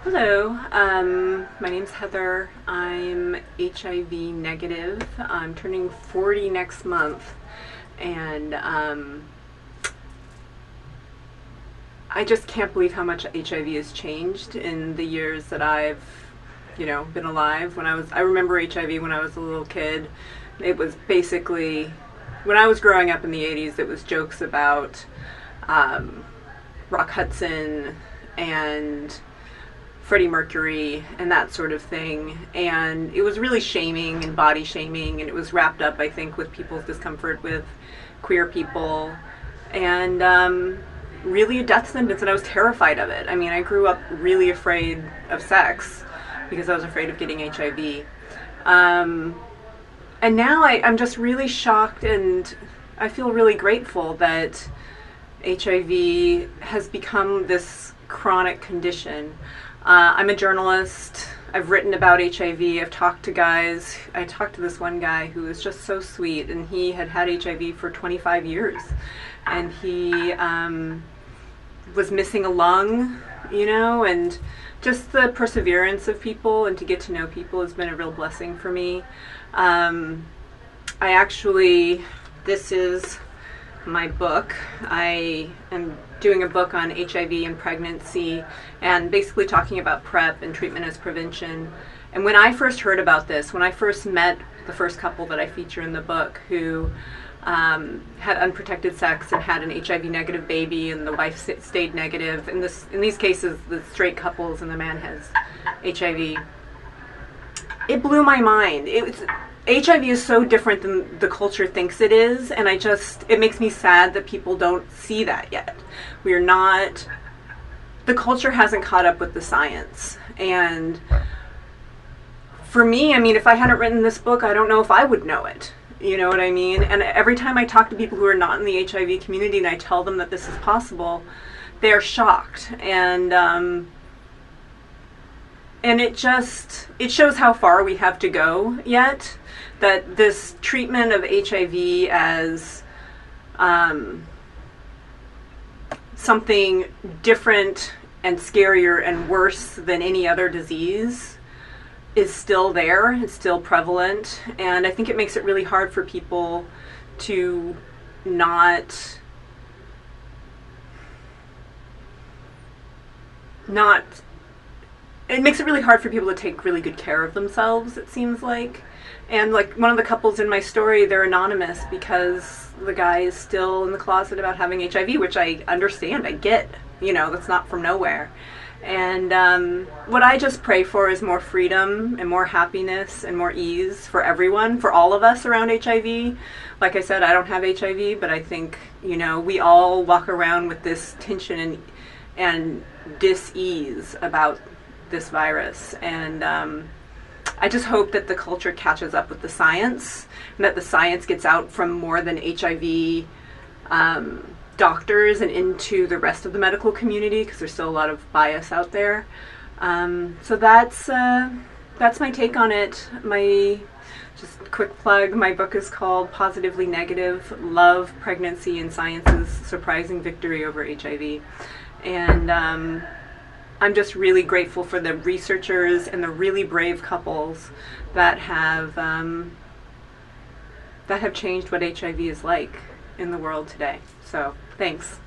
Hello, my name's Heather. I'm HIV negative. I'm turning 40 next month, and I just can't believe how much HIV has changed in the years that I've, been alive. I remember HIV when I was a little kid. It was basically, when I was growing up in the 80s, it was jokes about Rock Hudson and Freddie Mercury and that sort of thing, and it was really shaming and body shaming, and it was wrapped up, I think, with people's discomfort with queer people, and really a death sentence, and I was terrified of it. I mean, I grew up really afraid of sex because I was afraid of getting HIV, and now I'm just really shocked, and I feel really grateful that HIV has become this chronic condition. I'm a journalist. I've written about HIV. I've talked to guys. I talked to this one guy who was just so sweet, and he had HIV for 25 years. And he was missing a lung, and just the perseverance of people and to get to know people has been a real blessing for me. This is my book. I am doing a book on HIV and pregnancy, and basically talking about PrEP and treatment as prevention. And when I first heard about this, when I first met the first couple that I feature in the book who had unprotected sex and had an HIV negative baby, and the wife stayed negative, in these cases the straight couples and the man has HIV, it blew my mind. HIV is so different than the culture thinks it is, and it makes me sad that people don't see that yet. The culture hasn't caught up with the science. And for me, if I hadn't written this book, I don't know if I would know it. You know what I mean? And every time I talk to people who are not in the HIV community and I tell them that this is possible, they're shocked. And it shows how far we have to go yet, that this treatment of HIV as something different and scarier and worse than any other disease is still there. It's still prevalent, and I think it makes it really hard for people to it makes it really hard for people to take really good care of themselves, it seems like. And like one of the couples in my story, they're anonymous because the guy is still in the closet about having HIV, which I understand, I get, that's not from nowhere. And what I just pray for is more freedom and more happiness and more ease for everyone, for all of us around HIV. Like I said, I don't have HIV, but I think, we all walk around with this tension and dis-ease about this virus, and I just hope that the culture catches up with the science, and that the science gets out from more than HIV doctors and into the rest of the medical community, because there's still a lot of bias out there. So that's my take on it. Just a quick plug, my book is called Positively Negative: Love, Pregnancy, and Science's Surprising Victory Over HIV. And I'm just really grateful for the researchers and the really brave couples that have changed what HIV is like in the world today. So, thanks.